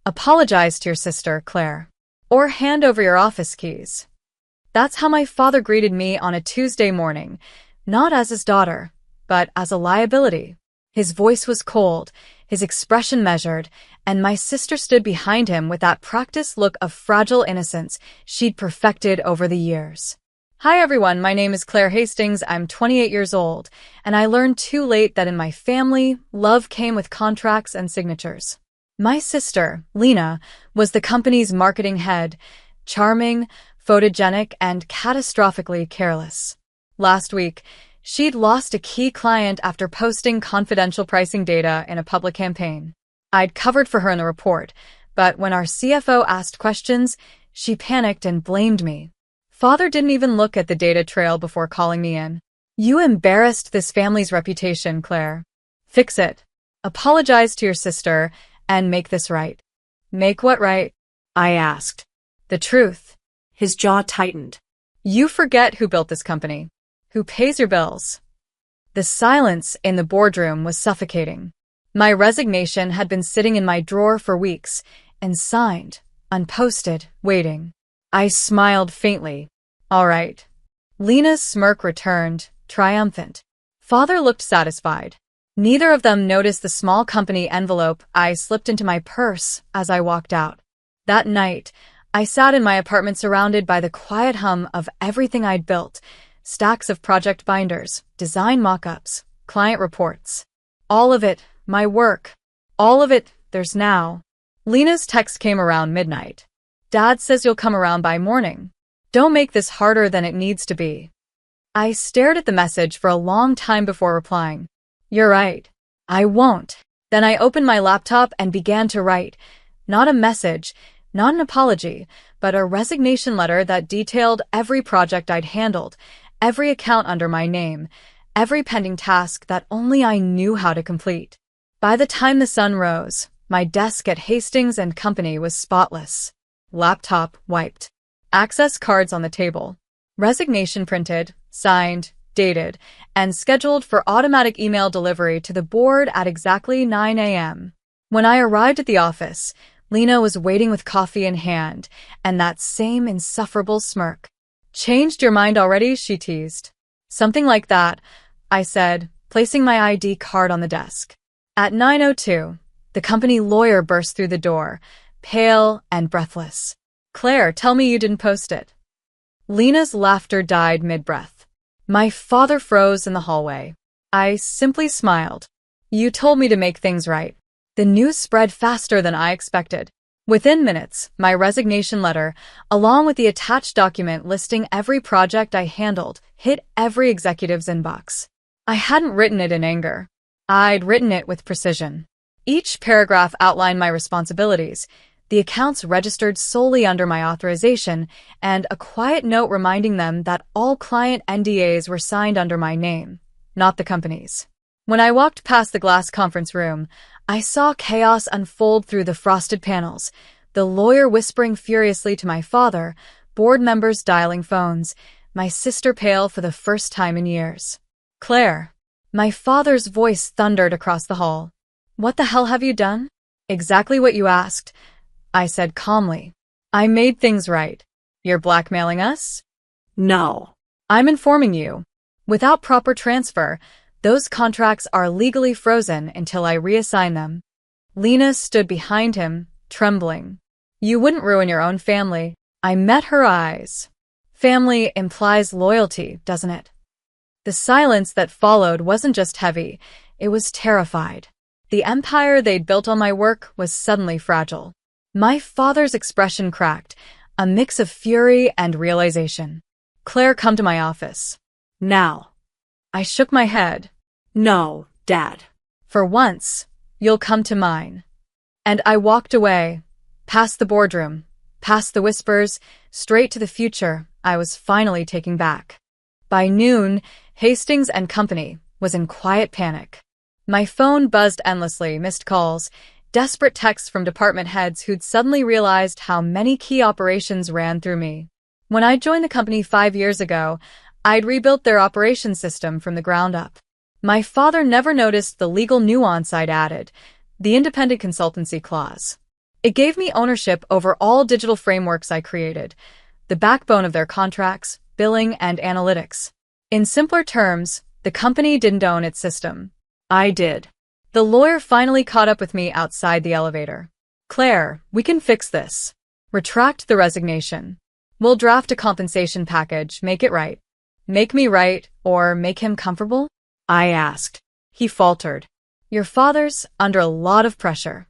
Apologize to your sister, Claire. Or hand over your office keys. That's how my father greeted me on a Tuesday morning, not as his daughter, but as a liability. His voice was cold, his expression measured, and my sister stood behind him with that practiced look of fragile innocence she'd perfected over the years. Hi everyone, my name is Claire Hastings, I'm 28 years old, and I learned too late that in my family, love came with contracts and signatures. My sister, Lena, was the company's marketing head, charming, photogenic, and catastrophically careless. Last week, she'd lost a key client after posting confidential pricing data in a public campaign. I'd covered for her in the report, but when our CFO asked questions, she panicked and blamed me. Father didn't even look at the data trail before calling me in. You embarrassed this family's reputation, Claire. Fix it. Apologize to your sister and make this right. Make what right? I asked. The truth. His jaw tightened. You forget who built this company. Who pays your bills? The silence in the boardroom was suffocating. My resignation had been sitting in my drawer for weeks, and signed, unposted, waiting. I smiled faintly. All right. Lena's smirk returned, triumphant. Father looked satisfied. Neither of them noticed the small company envelope I slipped into my purse as I walked out. That night, I sat in my apartment surrounded by the quiet hum of everything I'd built. Stacks of project binders, design mock-ups, client reports. All of it, my work. All of it, there's now. Lena's text came around midnight. Dad says you'll come around by morning. Don't make this harder than it needs to be. I stared at the message for a long time before replying. You're right. I won't. Then I opened my laptop and began to write. Not a message, not an apology, but a resignation letter that detailed every project I'd handled, every account under my name, every pending task that only I knew how to complete. By the time the sun rose, my desk at Hastings & Company was spotless. Laptop wiped. Access cards on the table. Resignation printed, signed, dated, and scheduled for automatic email delivery to the board at exactly 9 a.m. When I arrived at the office, Lena was waiting with coffee in hand, and that same insufferable smirk. Changed your mind already? She teased. Something like that, I said, placing my ID card on the desk. At 9:02, the company lawyer burst through the door, pale and breathless. Claire, tell me you didn't post it. Lena's laughter died mid-breath. My father froze in the hallway. I simply smiled. You told me to make things right. The news spread faster than I expected. Within minutes, my resignation letter, along with the attached document listing every project I handled, hit every executive's inbox. I hadn't written it in anger. I'd written it with precision. Each paragraph outlined my responsibilities, the accounts registered solely under my authorization, and a quiet note reminding them that all client NDAs were signed under my name, not the company's. When I walked past the glass conference room, I saw chaos unfold through the frosted panels, the lawyer whispering furiously to my father, board members dialing phones, my sister pale for the first time in years. Claire. My father's voice thundered across the hall. What the hell have you done? Exactly what you asked, I said calmly. I made things right. You're blackmailing us? No. I'm informing you. Without proper transfer, those contracts are legally frozen until I reassign them. Lena stood behind him, trembling. You wouldn't ruin your own family. I met her eyes. Family implies loyalty, doesn't it? The silence that followed wasn't just heavy, it was terrified. The empire they'd built on my work was suddenly fragile. My father's expression cracked, a mix of fury and realization. Claire, come to my office. Now. I shook my head. No, Dad. For once, you'll come to mine. And I walked away, past the boardroom, past the whispers, straight to the future I was finally taking back. By noon, Hastings & Company was in quiet panic. My phone buzzed endlessly, missed calls, desperate texts from department heads who'd suddenly realized how many key operations ran through me. When I joined the company 5 years ago, I'd rebuilt their operations system from the ground up. My father never noticed the legal nuance I'd added, the independent consultancy clause. It gave me ownership over all digital frameworks I created, the backbone of their contracts, billing, and analytics. In simpler terms, the company didn't own its system. I did. The lawyer finally caught up with me outside the elevator. Claire, we can fix this. Retract the resignation. We'll draft a compensation package, make it right. Make me right, or make him comfortable? I asked. He faltered. Your father's under a lot of pressure.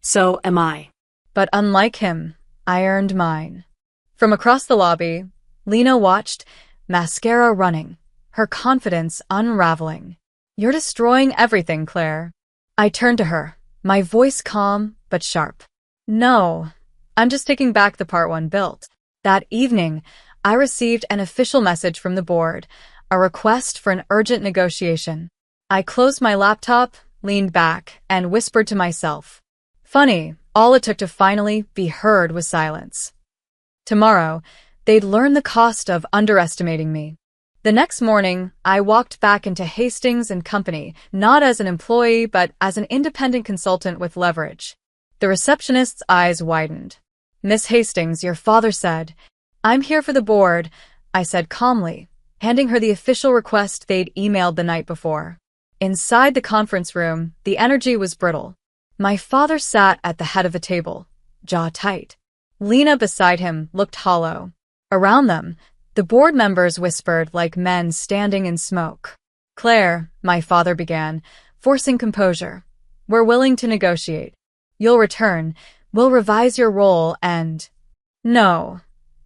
So am I. But unlike him, I earned mine. From across the lobby, Lena watched, mascara running, her confidence unraveling. You're destroying everything, Claire. I turned to her, my voice calm but sharp. No, I'm just taking back the part one built. That evening, I received an official message from the board, a request for an urgent negotiation. I closed my laptop, leaned back, and whispered to myself. Funny, all it took to finally be heard was silence. Tomorrow, they'd learn the cost of underestimating me. The next morning, I walked back into Hastings and Company, not as an employee, but as an independent consultant with leverage. The receptionist's eyes widened. Miss Hastings, your father said. I'm here for the board, I said calmly, handing her the official request they'd emailed the night before. Inside the conference room, the energy was brittle. My father sat at the head of the table, jaw tight. Lena beside him looked hollow. Around them, the board members whispered like men standing in smoke. Claire, my father began, forcing composure. We're willing to negotiate. You'll return, we'll revise your role and… No,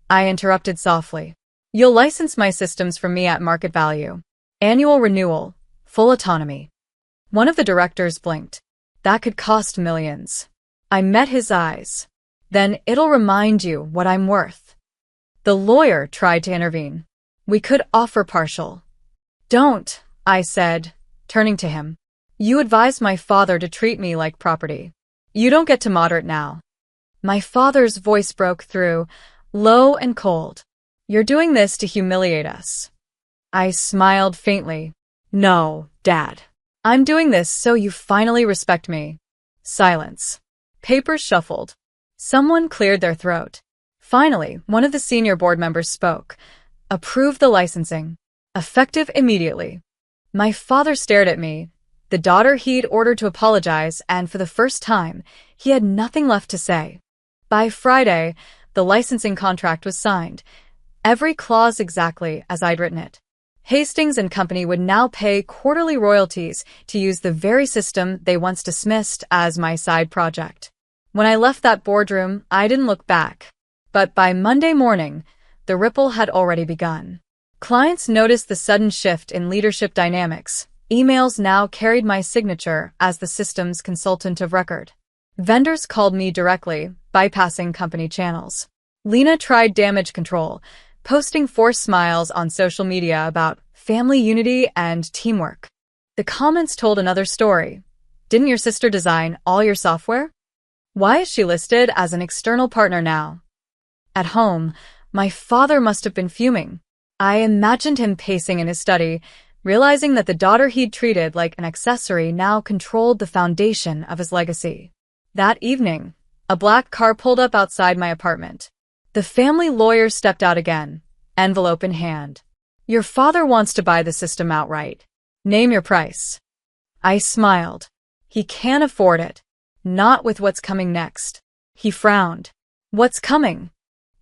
I interrupted softly. You'll license my systems from me at market value. Annual renewal, full autonomy. One of the directors blinked. That could cost millions. I met his eyes. Then it'll remind you what I'm worth. The lawyer tried to intervene. We could offer partial. Don't, I said, turning to him. You advised my father to treat me like property. You don't get to moderate now. My father's voice broke through, low and cold. You're doing this to humiliate us. I smiled faintly. No, Dad. I'm doing this so you finally respect me. Silence. Papers shuffled. Someone cleared their throat. Finally, one of the senior board members spoke. Approve the licensing. Effective immediately. My father stared at me. The daughter he'd ordered to apologize, and for the first time, he had nothing left to say. By Friday, the licensing contract was signed. Every clause exactly as I'd written it. Hastings and Company would now pay quarterly royalties to use the very system they once dismissed as my side project. When I left that boardroom, I didn't look back. But by Monday morning, the ripple had already begun. Clients noticed the sudden shift in leadership dynamics. Emails now carried my signature as the system's consultant of record. Vendors called me directly, bypassing company channels. Lena tried damage control, posting forced smiles on social media about family unity and teamwork. The comments told another story. Didn't your sister design all your software? Why is she listed as an external partner now? At home, my father must have been fuming. I imagined him pacing in his study, realizing that the daughter he'd treated like an accessory now controlled the foundation of his legacy. That evening, a black car pulled up outside my apartment. The family lawyer stepped out again, envelope in hand. Your father wants to buy the system outright. Name your price. I smiled. He can't afford it. Not with what's coming next. He frowned. What's coming?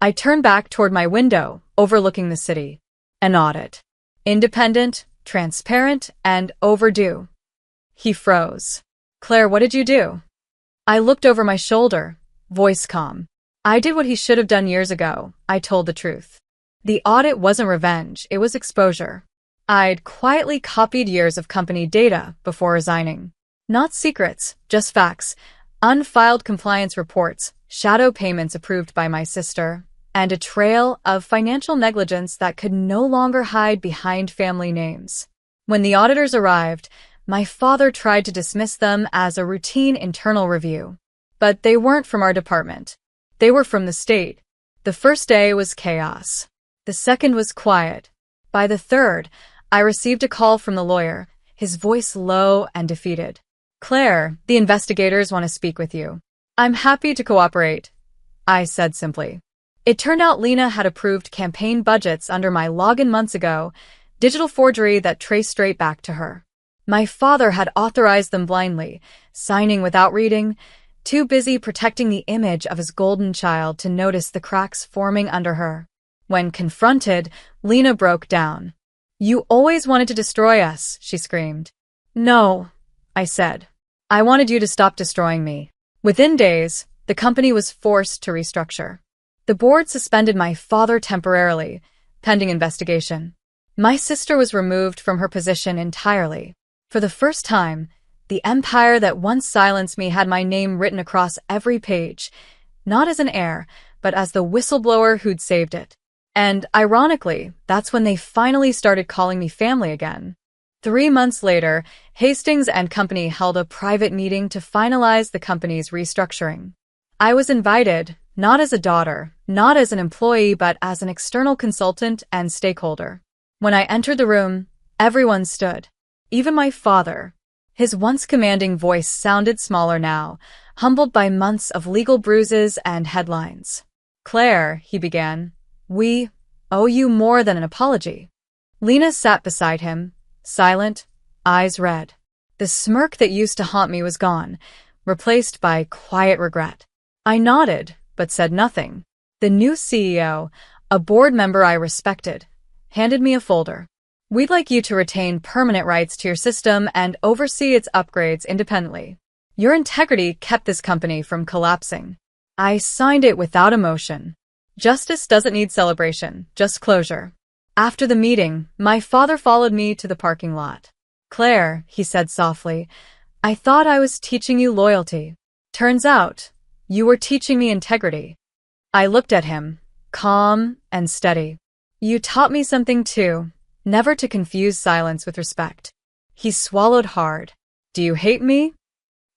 I turned back toward my window, overlooking the city. An audit. Independent, transparent, and overdue. He froze. Claire, what did you do? I looked over my shoulder, voice calm. I did what he should have done years ago. I told the truth. The audit wasn't revenge, it was exposure. I'd quietly copied years of company data before resigning. Not secrets, just facts. Unfiled compliance reports, shadow payments approved by my sister, and a trail of financial negligence that could no longer hide behind family names. When the auditors arrived, my father tried to dismiss them as a routine internal review. But they weren't from our department. They were from the state. The first day was chaos. The second was quiet. By the third, I received a call from the lawyer, his voice low and defeated. Claire, the investigators want to speak with you. I'm happy to cooperate, I said simply. It turned out Lena had approved campaign budgets under my login months ago, digital forgery that traced straight back to her. My father had authorized them blindly, signing without reading, too busy protecting the image of his golden child to notice the cracks forming under her. When confronted, Lena broke down. You always wanted to destroy us, she screamed. No, I said. I wanted you to stop destroying me. Within days, the company was forced to restructure. The board suspended my father temporarily, pending investigation. My sister was removed from her position entirely. For the first time, the empire that once silenced me had my name written across every page, not as an heir, but as the whistleblower who'd saved it. And, ironically, that's when they finally started calling me family again. 3 months later, Hastings and company held a private meeting to finalize the company's restructuring. I was invited, not as a daughter, not as an employee, but as an external consultant and stakeholder. When I entered the room, everyone stood. Even my father. His once commanding voice sounded smaller now, humbled by months of legal bruises and headlines. Claire, he began, we owe you more than an apology. Lena sat beside him, silent, eyes red. The smirk that used to haunt me was gone, replaced by quiet regret. I nodded, but said nothing. The new CEO, a board member I respected, handed me a folder. We'd like you to retain permanent rights to your system and oversee its upgrades independently. Your integrity kept this company from collapsing. I signed it without emotion. Justice doesn't need celebration, just closure. After the meeting, my father followed me to the parking lot. Claire, he said softly, I thought I was teaching you loyalty. Turns out, you were teaching me integrity. I looked at him, calm and steady. You taught me something too. Never to confuse silence with respect. He swallowed hard. Do you hate me?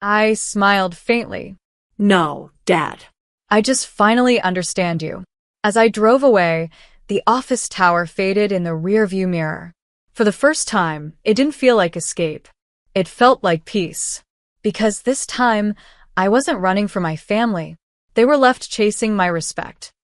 I smiled faintly. No, Dad. I just finally understand you. As I drove away, the office tower faded in the rearview mirror. For the first time, it didn't feel like escape. It felt like peace. Because this time, I wasn't running for my family. They were left chasing my respect.